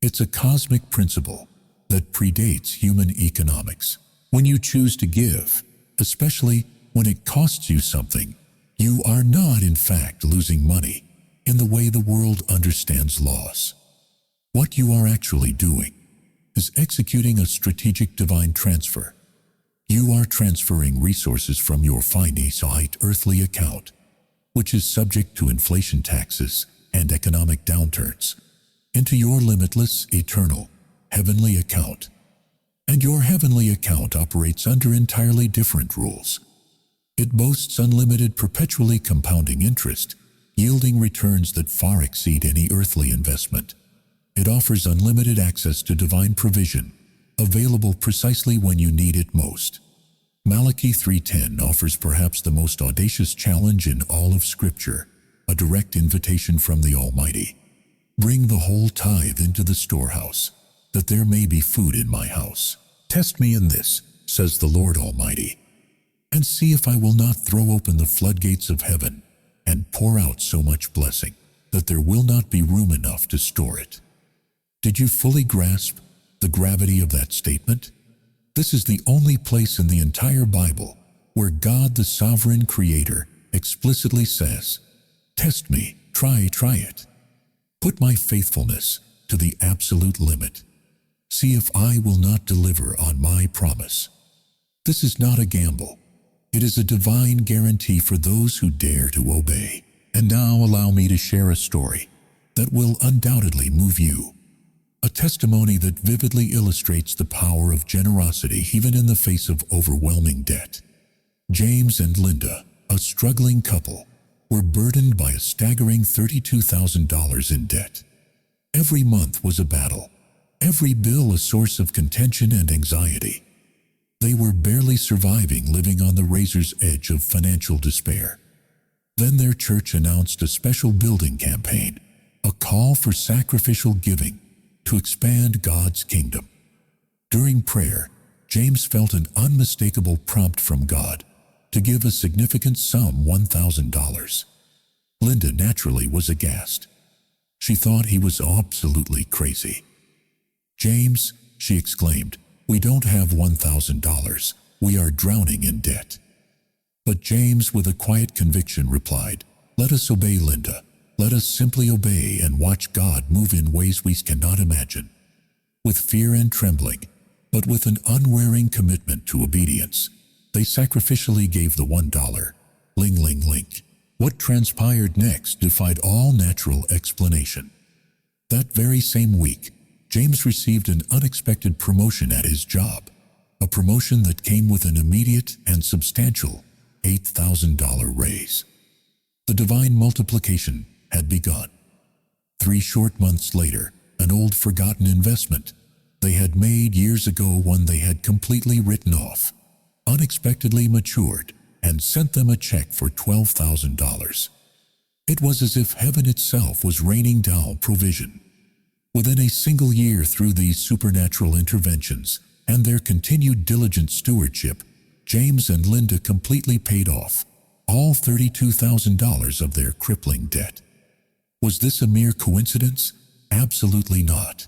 It's a cosmic principle that predates human economics. When you choose to give, especially when it costs you something, you are not in fact losing money in the way the world understands loss. What you are actually doing is executing a strategic divine transfer. You are transferring resources from your finite earthly account, which is subject to inflation taxes, and economic downturns into your limitless, eternal, heavenly account. And your heavenly account operates under entirely different rules. It boasts unlimited, perpetually compounding interest, yielding returns that far exceed any earthly investment. It offers unlimited access to divine provision, available precisely when you need it most. Malachi 3:10 offers perhaps the most audacious challenge in all of Scripture, a direct invitation from the Almighty. Bring the whole tithe into the storehouse, that there may be food in my house. Test me in this, says the Lord Almighty, and see if I will not throw open the floodgates of heaven and pour out so much blessing that there will not be room enough to store it. Did you fully grasp the gravity of that statement? This is the only place in the entire Bible where God, the sovereign creator, explicitly says, "Test me, try it. Put my faithfulness to the absolute limit. See if I will not deliver on my promise." This is not a gamble. It is a divine guarantee for those who dare to obey. And now allow me to share a story that will undoubtedly move you. A testimony that vividly illustrates the power of generosity even in the face of overwhelming debt. James and Linda, a struggling couple, were burdened by a staggering $32,000 in debt. Every month was a battle, every bill a source of contention and anxiety. They were barely surviving, living on the razor's edge of financial despair. Then their church announced a special building campaign, a call for sacrificial giving to expand God's kingdom. During prayer, James felt an unmistakable prompt from God to give a significant sum, $1,000. Linda naturally was aghast. She thought he was absolutely crazy. "James," she exclaimed, "we don't have $1,000. We are drowning in debt." But James, with a quiet conviction, replied, "Let us obey, Linda. Let us simply obey and watch God move in ways we cannot imagine." With fear and trembling, but with an unwearying commitment to obedience, they sacrificially gave the $1. Ling, ling, link. What transpired next defied all natural explanation. That very same week, James received an unexpected promotion at his job, a promotion that came with an immediate and substantial $8,000 raise. The divine multiplication had begun. 3 short months later, an old forgotten investment they had made years ago, one they had completely written off, unexpectedly matured and sent them a check for $12,000. It was as if heaven itself was raining down provision. Within a single year, through these supernatural interventions and their continued diligent stewardship, James and Linda completely paid off all $32,000 of their crippling debt. Was this a mere coincidence? Absolutely not.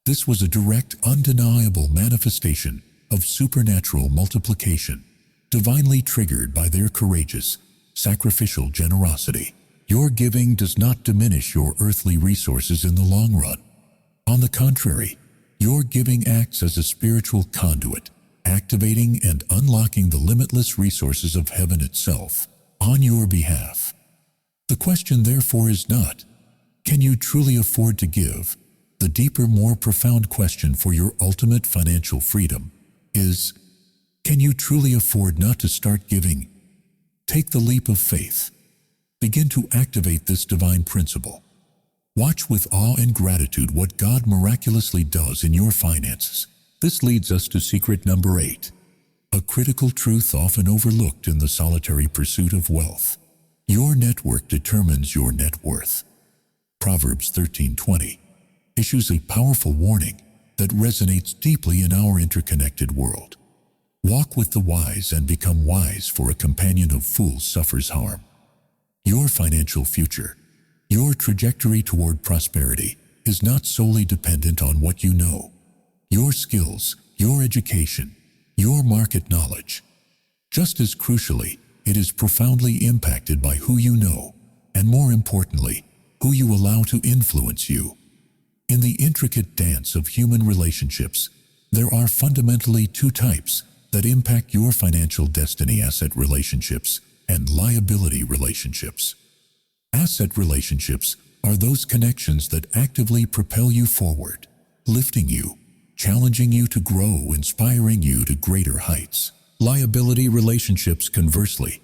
This was a direct, undeniable manifestation of supernatural multiplication, divinely triggered by their courageous, sacrificial generosity. Your giving does not diminish your earthly resources in the long run. On the contrary, your giving acts as a spiritual conduit, activating and unlocking the limitless resources of heaven itself on your behalf. The question, therefore, is not, can you truly afford to give? The deeper, more profound question for your ultimate financial freedom is, can you truly afford not to start giving? Take the leap of faith. Begin to activate this divine principle. Watch with awe and gratitude what God miraculously does in your finances. This leads us to secret number 8, a critical truth often overlooked in the solitary pursuit of wealth. Your network determines your net worth. Proverbs 13:20 issues a powerful warning that resonates deeply in our interconnected world. Walk with the wise and become wise, for a companion of fools suffers harm. Your financial future, your trajectory toward prosperity, is not solely dependent on what you know. Your skills, your education, your market knowledge. Just as crucially, it is profoundly impacted by who you know, and more importantly, who you allow to influence you. In the intricate dance of human relationships, there are fundamentally 2 types that impact your financial destiny: asset relationships and liability relationships. Asset relationships are those connections that actively propel you forward, lifting you, challenging you to grow, inspiring you to greater heights. Liability relationships, conversely,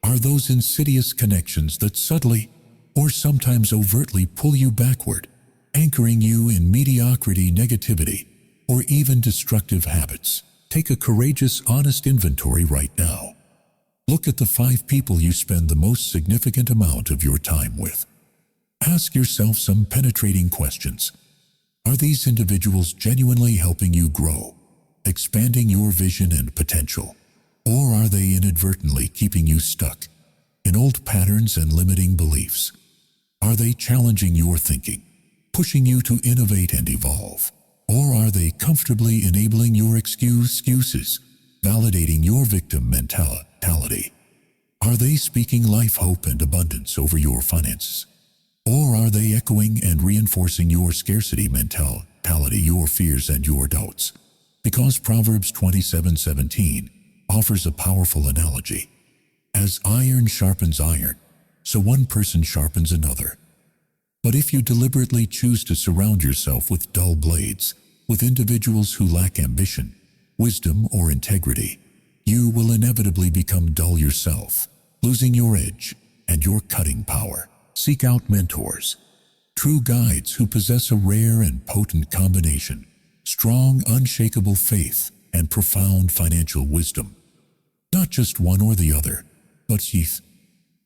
are those insidious connections that subtly, or sometimes overtly, pull you backward, anchoring you in mediocrity, negativity, or even destructive habits. Take a courageous, honest inventory right now. Look at the 5 people you spend the most significant amount of your time with. Ask yourself some penetrating questions. Are these individuals genuinely helping you grow, expanding your vision and potential? Or are they inadvertently keeping you stuck in old patterns and limiting beliefs? Are they challenging your thinking, pushing you to innovate and evolve? Or are they comfortably enabling your excuses, validating your victim mentality? Are they speaking life, hope, and abundance over your finances? Or are they echoing and reinforcing your scarcity mentality, your fears and your doubts? Because Proverbs 27:17 offers a powerful analogy. As iron sharpens iron, so one person sharpens another. But if you deliberately choose to surround yourself with dull blades, with individuals who lack ambition, wisdom, or integrity, you will inevitably become dull yourself, losing your edge and your cutting power. Seek out mentors, true guides who possess a rare and potent combination: strong, unshakable faith and profound financial wisdom. Not just one or the other, but both.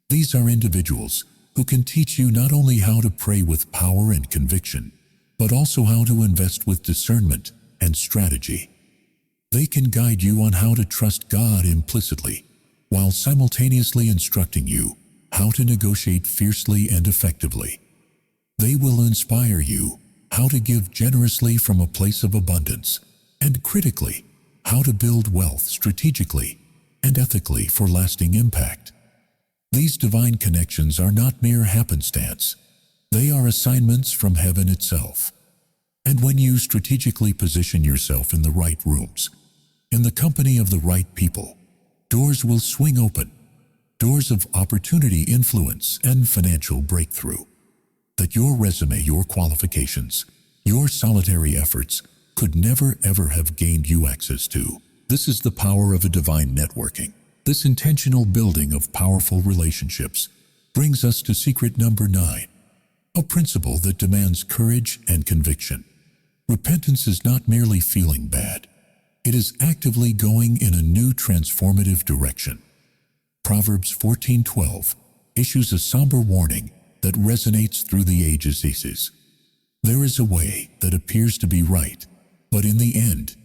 These are individuals who can teach you not only how to pray with power and conviction, but also how to invest with discernment and strategy. They can guide you on how to trust God implicitly, while simultaneously instructing you how to negotiate fiercely and effectively. They will inspire you how to give generously from a place of abundance, and critically, how to build wealth strategically and ethically for lasting impact. These divine connections are not mere happenstance. They are assignments from heaven itself. And when you strategically position yourself in the right rooms, in the company of the right people, doors will swing open, doors of opportunity, influence, and financial breakthrough that your resume, your qualifications, your solitary efforts could never ever have gained you access to. This is the power of a divine networking. This intentional building of powerful relationships brings us to secret number 9, a principle that demands courage and conviction. Repentance is not merely feeling bad. It is actively going in a new transformative direction. Proverbs 14:12 issues a somber warning that resonates through the ages. There is a way that appears to be right, but in the end,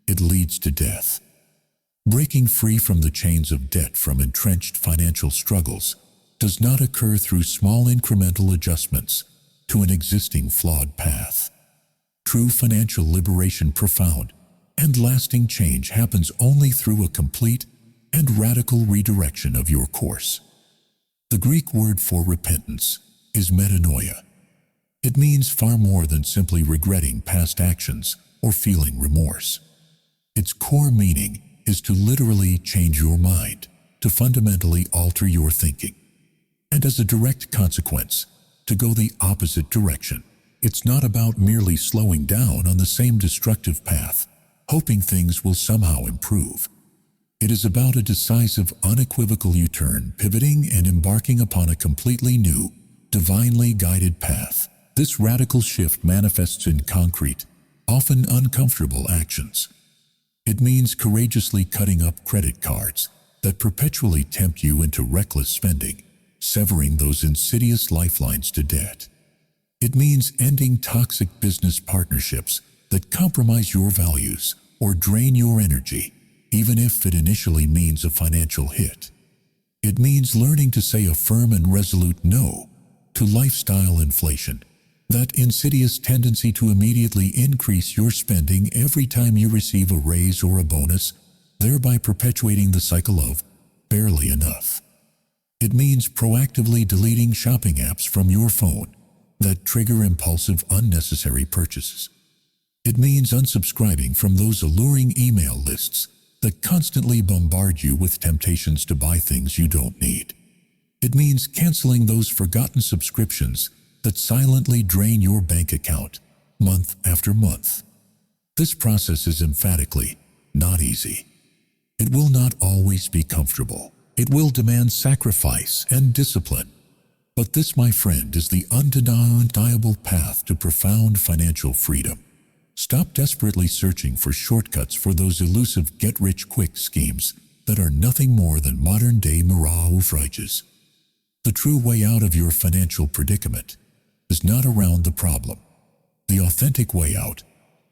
it leads to death. Breaking free from the chains of debt from entrenched financial struggles does not occur through small incremental adjustments to an existing flawed path. True financial liberation, profound and lasting change, happens only through a complete and radical redirection of your course. The Greek word for repentance is metanoia. It means far more than simply regretting past actions or feeling remorse. Its core meaning is to literally change your mind, to fundamentally alter your thinking, and as a direct consequence, to go the opposite direction. It's not about merely slowing down on the same destructive path, hoping things will somehow improve. It is about a decisive, unequivocal U-turn, pivoting and embarking upon a completely new, divinely guided path. This radical shift manifests in concrete, often uncomfortable actions. It means courageously cutting up credit cards that perpetually tempt you into reckless spending, severing those insidious lifelines to debt. It means ending toxic business partnerships that compromise your values or drain your energy, even if it initially means a financial hit. It means learning to say a firm and resolute no to lifestyle inflation, that insidious tendency to immediately increase your spending every time you receive a raise or a bonus, thereby perpetuating the cycle of barely enough. It means proactively deleting shopping apps from your phone that trigger impulsive, unnecessary purchases. It means unsubscribing from those alluring email lists that constantly bombard you with temptations to buy things you don't need. It means canceling those forgotten subscriptions that silently drain your bank account month after month. This process is emphatically not easy. It will not always be comfortable. It will demand sacrifice and discipline. But this, my friend, is the undeniable path to profound financial freedom. Stop desperately searching for shortcuts for those elusive get-rich-quick schemes that are nothing more than modern-day mirages. The true way out of your financial predicament is not around the problem. The authentic way out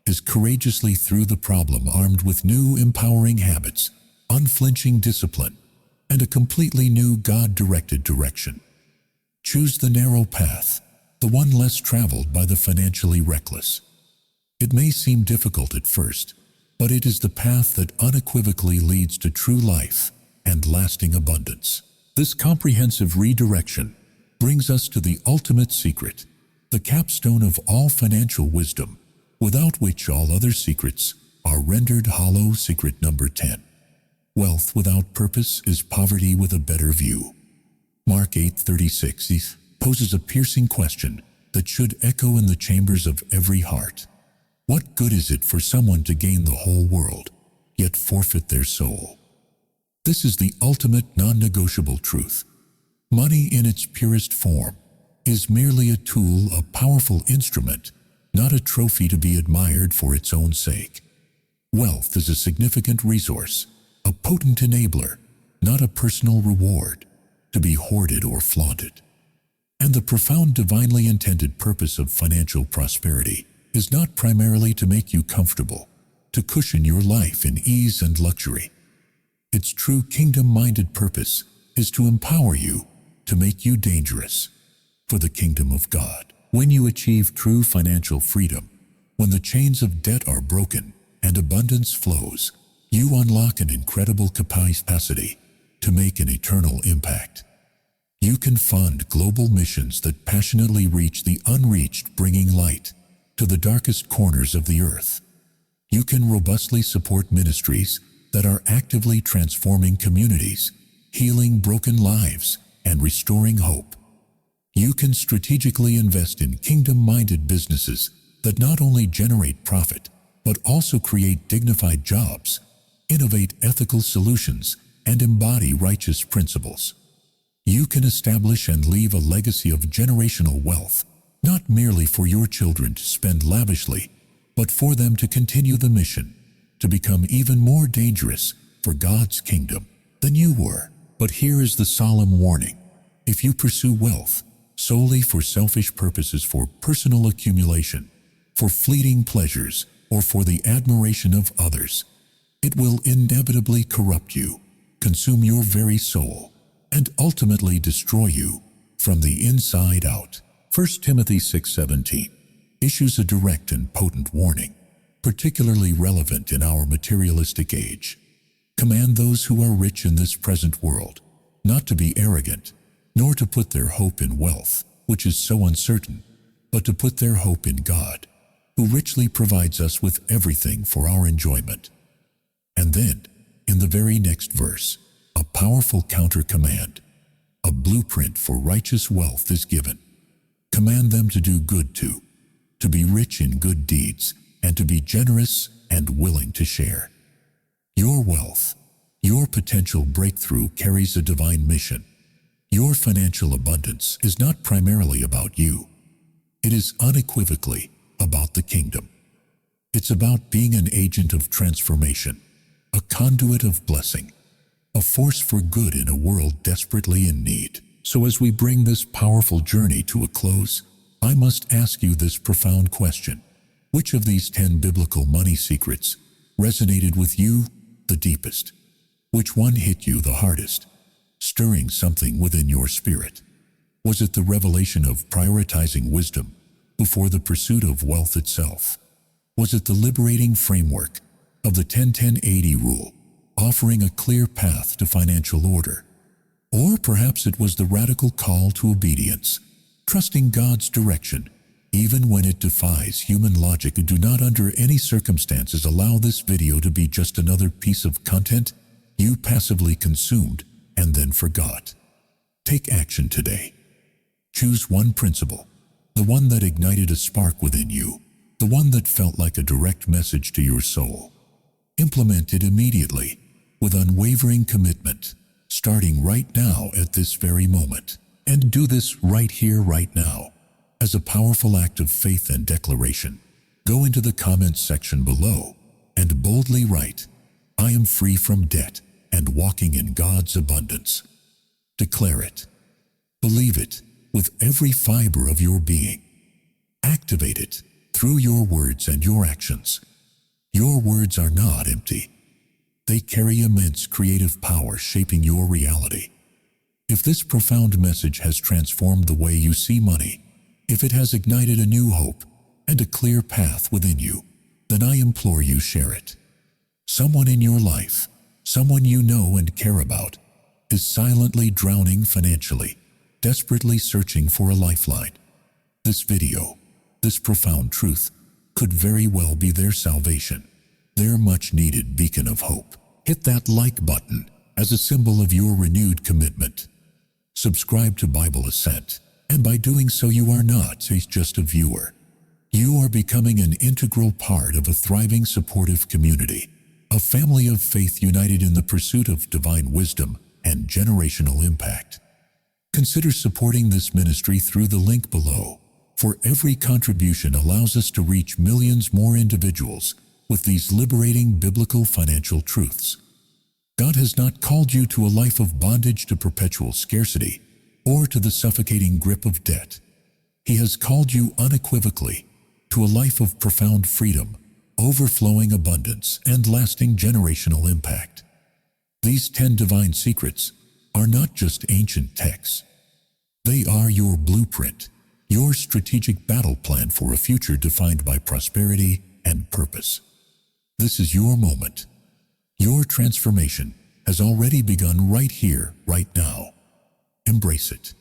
is courageously through the problem, armed with new empowering habits, unflinching discipline, and a completely new God-directed direction. Choose the narrow path, the one less traveled by the financially reckless. It may seem difficult at first, but it is the path that unequivocally leads to true life and lasting abundance. This comprehensive redirection brings us to the ultimate secret, the capstone of all financial wisdom, without which all other secrets are rendered hollow. Secret number 10. Wealth without purpose is poverty with a better view. Mark 8:36 poses a piercing question that should echo in the chambers of every heart. What good is it for someone to gain the whole world, yet forfeit their soul? This is the ultimate non-negotiable truth. Money in its purest form is merely a tool, a powerful instrument, not a trophy to be admired for its own sake. Wealth is a significant resource, a potent enabler, not a personal reward, to be hoarded or flaunted. And the profound divinely intended purpose of financial prosperity is not primarily to make you comfortable, to cushion your life in ease and luxury. Its true kingdom-minded purpose is to empower you, to make you dangerous for the kingdom of God. When you achieve true financial freedom, when the chains of debt are broken and abundance flows, you unlock an incredible capacity to make an eternal impact. You can fund global missions that passionately reach the unreached, bringing light to the darkest corners of the earth. You can robustly support ministries that are actively transforming communities, healing broken lives, and restoring hope. You can strategically invest in kingdom-minded businesses that not only generate profit, but also create dignified jobs, innovate ethical solutions, and embody righteous principles. You can establish and leave a legacy of generational wealth, not merely for your children to spend lavishly, but for them to continue the mission, to become even more dangerous for God's kingdom than you were. But here is the solemn warning. If you pursue wealth solely for selfish purposes, for personal accumulation, for fleeting pleasures, or for the admiration of others, it will inevitably corrupt you, consume your very soul, and ultimately destroy you from the inside out. 1 Timothy 6:17 issues a direct and potent warning, particularly relevant in our materialistic age. Command those who are rich in this present world not to be arrogant, nor to put their hope in wealth, which is so uncertain, but to put their hope in God, who richly provides us with everything for our enjoyment. And then, in the very next verse, a powerful counter-command, a blueprint for righteous wealth is given. Command them to do good too, to be rich in good deeds, and to be generous and willing to share. Your wealth, your potential breakthrough carries a divine mission. Your financial abundance is not primarily about you. It is unequivocally about the kingdom. It's about being an agent of transformation, a conduit of blessing, a force for good in a world desperately in need. So as we bring this powerful journey to a close, I must ask you this profound question. Which of these 10 biblical money secrets resonated with you the deepest? Which one hit you the hardest, stirring something within your spirit? Was it the revelation of prioritizing wisdom before the pursuit of wealth itself? Was it the liberating framework of the 10-10-80 rule, offering a clear path to financial order? Or perhaps it was the radical call to obedience, trusting God's direction, even when it defies human logic. Do not under any circumstances allow this video to be just another piece of content you passively consumed and then forgot. Take action today. Choose one principle, the one that ignited a spark within you, the one that felt like a direct message to your soul. Implement it immediately, with unwavering commitment, starting right now at this very moment. And do this right here, right now, as a powerful act of faith and declaration. Go into the comments section below and boldly write, "I am free from debt and walking in God's abundance." Declare it. Believe it with every fiber of your being. Activate it through your words and your actions. Your words are not empty. They carry immense creative power shaping your reality. If this profound message has transformed the way you see money, if it has ignited a new hope and a clear path within you, then I implore you, share it. Someone in your life, someone you know and care about, is silently drowning financially, desperately searching for a lifeline. This video, this profound truth, could very well be their salvation, their much-needed beacon of hope. Hit that like button as a symbol of your renewed commitment. Subscribe to Bible Ascent, and by doing so you are not just a viewer. You are becoming an integral part of a thriving, supportive community, a family of faith united in the pursuit of divine wisdom and generational impact. Consider supporting this ministry through the link below, for every contribution allows us to reach millions more individuals with these liberating biblical financial truths. God has not called you to a life of bondage to perpetual scarcity or to the suffocating grip of debt. He has called you unequivocally to a life of profound freedom, overflowing abundance, and lasting generational impact. These 10 divine secrets are not just ancient texts. They are your blueprint, your strategic battle plan for a future defined by prosperity and purpose. This is your moment. Your transformation has already begun right here, right now. Embrace it.